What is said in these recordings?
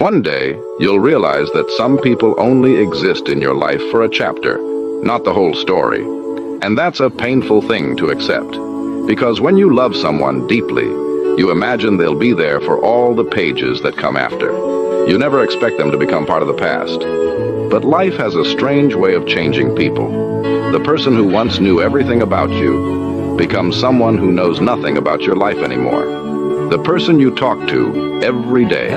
One day, you'll realize that some people only exist in your life for a chapter, not the whole story. And that's a painful thing to accept. Because when you love someone deeply, you imagine they'll be there for all the pages that come after. You never expect them to become part of the past. But life has a strange way of changing people. The person who once knew everything about you becomes someone who knows nothing about your life anymore. The person you talk to every day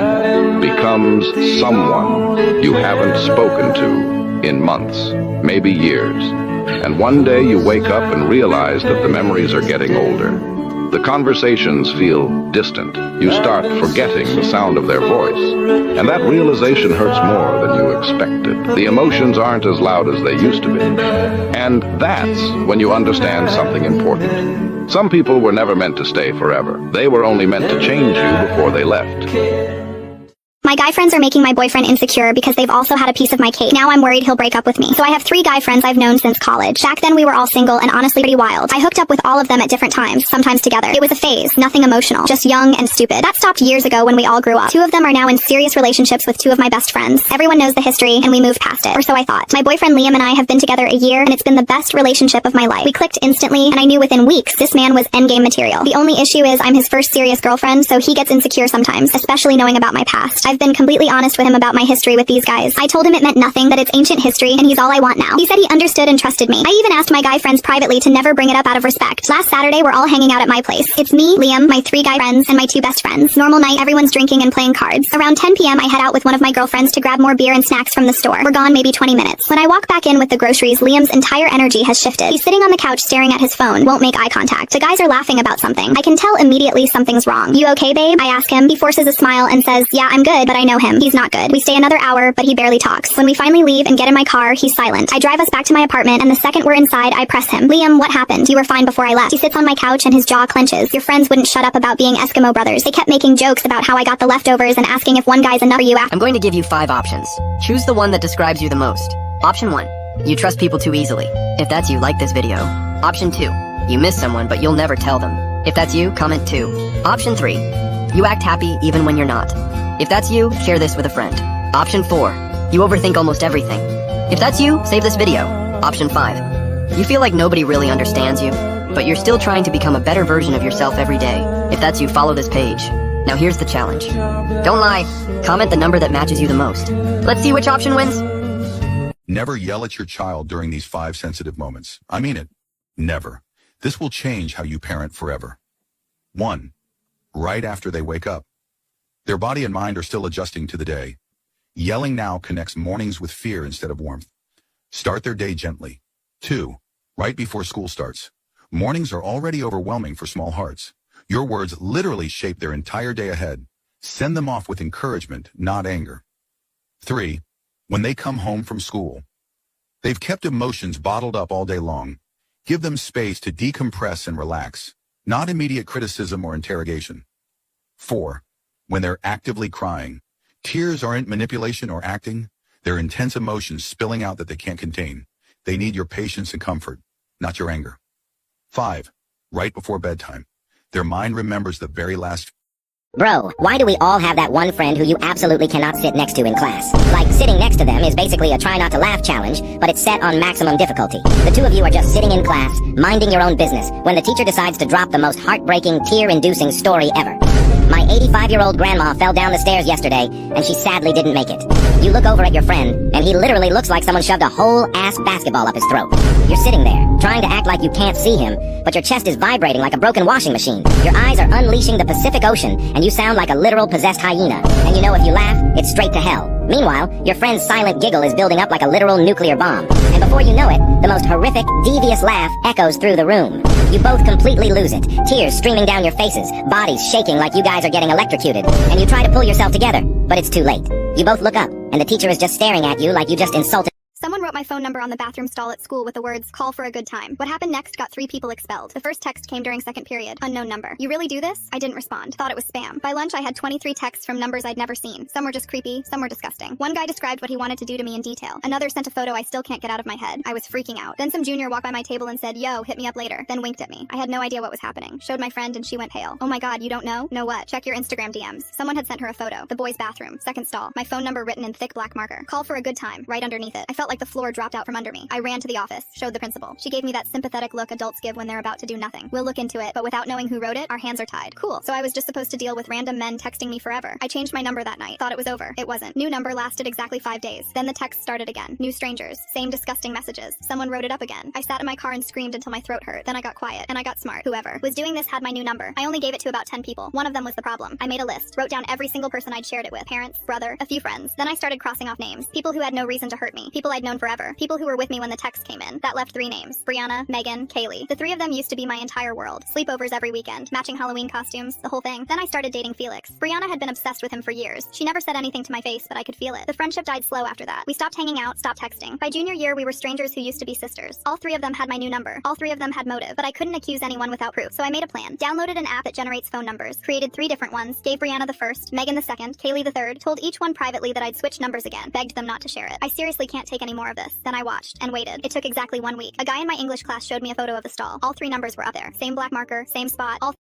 becomes someone you haven't spoken to in months, maybe years. And one day you wake up and realize that the memories are getting older. The conversations feel distant. You start forgetting the sound of their voice. And that realization hurts more than you expected. The emotions aren't as loud as they used to be. And that's when you understand something important. Some people were never meant to stay forever. They were only meant to change you before they left. My guy friends are making my boyfriend insecure because they've also had a piece of my cake. Now I'm worried he'll break up with me. So I have 3 guy friends I've known since college. Back then we were all single and honestly pretty wild. I hooked up with all of them at different times, sometimes together. It was a phase, nothing emotional, just young and stupid. That stopped years ago when we all grew up. 2 of them are now in serious relationships with 2 of my best friends. Everyone knows the history and we moved past it, or so I thought. My boyfriend Liam and I have been together a year and it's been the best relationship of my life. We clicked instantly and I knew within weeks this man was endgame material. The only issue is I'm his first serious girlfriend, so he gets insecure sometimes, especially knowing about my past. I've been completely honest with him about my history with these guys. I told him it meant nothing, that it's ancient history, and he's all I want now. He said he understood and trusted me. I even asked my guy friends privately to never bring it up out of respect. Last Saturday, we're all hanging out at my place. It's me, Liam, my 3 guy friends, and my 2 best friends. Normal night, everyone's drinking and playing cards. Around 10 p.m., I head out with one of my girlfriends to grab more beer and snacks from the store. We're gone maybe 20 minutes. When I walk back in with the groceries, Liam's entire energy has shifted. He's sitting on the couch staring at his phone, won't make eye contact. The guys are laughing about something. I can tell immediately something's wrong. You okay, babe? I ask him. He forces a smile and says, yeah, I'm good, but I know him. He's not good. We stay another hour, but he barely talks. When we finally leave and get in my car, he's silent. I drive us back to my apartment, and the second we're inside, I press him. Liam, what happened? You were fine before I left. He sits on my couch and his jaw clenches. Your friends wouldn't shut up about being Eskimo brothers. They kept making jokes about how I got the leftovers and asking if one guy's enough for you after. I'm going to give you 5 options. Choose the one that describes you the most. Option 1. You trust people too easily. If that's you, like this video. Option 2. You miss someone, but you'll never tell them. If that's you, comment 2. Option 3. You act happy even when you're not. If that's you, share this with a friend. Option 4. You overthink almost everything. If that's you, save this video. Option 5. You feel like nobody really understands you, but you're still trying to become a better version of yourself every day. If that's you, follow this page. Now here's the challenge. Don't lie. Comment the number that matches you the most. Let's see which option wins. Never yell at your child during these 5 sensitive moments. I mean it. Never. This will change how you parent forever. 1. Right after they wake up. Their body and mind are still adjusting to the day. Yelling now connects mornings with fear instead of warmth. Start their day gently. 2. Right before school starts. Mornings are already overwhelming for small hearts. Your words literally shape their entire day ahead. Send them off with encouragement, not anger. 3. When they come home from school. They've kept emotions bottled up all day long. Give them space to decompress and relax, not immediate criticism or interrogation. 4. When they're actively crying. Tears aren't manipulation or acting. They're intense emotions spilling out that they can't contain. They need your patience and comfort, not your anger. 5. Right before bedtime. Their mind remembers the very last. Bro, why do we all have that one friend who you absolutely cannot sit next to in class? Like, sitting next to them is basically a try not to laugh challenge, but it's set on maximum difficulty. The 2 of you are just sitting in class, minding your own business, when the teacher decides to drop the most heartbreaking, tear-inducing story ever. My 85-year-old grandma fell down the stairs yesterday, and she sadly didn't make it. You look over at your friend, and he literally looks like someone shoved a whole ass basketball up his throat. You're sitting there, trying to act like you can't see him, but your chest is vibrating like a broken washing machine. Your eyes are unleashing the Pacific Ocean, and you sound like a literal possessed hyena. And you know if you laugh, it's straight to hell. Meanwhile, your friend's silent giggle is building up like a literal nuclear bomb. And before you know it, the most horrific, devious laugh echoes through the room. You both completely lose it, tears streaming down your faces, bodies shaking like you guys are getting electrocuted. And you try to pull yourself together, but it's too late. You both look up, and the teacher is just staring at you like you just insulted. Someone wrote my phone number on the bathroom stall at school with the words, "Call for a good time." What happened next got 3 people expelled. The first text came during second period. Unknown number. "You really do this?" I didn't respond. Thought it was spam. By lunch, I had 23 texts from numbers I'd never seen. Some were just creepy, some were disgusting. One guy described what he wanted to do to me in detail. Another sent a photo I still can't get out of my head. I was freaking out. Then some junior walked by my table and said, "Yo, hit me up later," then winked at me. I had no idea what was happening. Showed my friend and she went pale. "Oh my god, you don't know?" "Know what?" "Check your Instagram DMs. Someone had sent her a photo. The boys' bathroom. Second stall. My phone number written in thick black marker. Call for a good time. Right underneath it. I felt like the floor dropped out from under me. I ran to the office. Showed the principal. She gave me that sympathetic look adults give when they're about to do nothing. "We'll look into it, but without knowing who wrote it, our hands are tied." Cool. So I was just supposed to deal with random men texting me forever. I changed my number that night. Thought it was over. It wasn't. New number lasted exactly 5 days. Then the text started again. New strangers. Same disgusting messages. Someone wrote it up again. I sat in my car and screamed until my throat hurt. Then I got quiet, and I got smart. Whoever was doing this had my new number. I only gave it to about 10 people. One of them was the problem. I made a list. Wrote down every single person I'd shared it with. Parents, brother, a few friends. Then I started crossing off names. People who had no reason to hurt me. People I'd known forever. People who were with me when the text came in. That left 3 names. Brianna, Megan, Kaylee. The 3 of them used to be my entire world. Sleepovers every weekend. Matching Halloween costumes. The whole thing. Then I started dating Felix. Brianna had been obsessed with him for years. She never said anything to my face, but I could feel it. The friendship died slow after that. We stopped hanging out, stopped texting. By junior year, we were strangers who used to be sisters. All 3 of them had my new number. All 3 of them had motive, but I couldn't accuse anyone without proof. So I made a plan. Downloaded an app that generates phone numbers. Created 3 different ones. Gave Brianna the first, Megan the second, Kaylee the third. Told each one privately that I'd switch numbers again. Begged them not to share it. I seriously can't take any more of this. Then I watched and waited. It took exactly 1 week. A guy in my English class showed me a photo of the stall. All 3 numbers were up there. Same black marker, same spot. All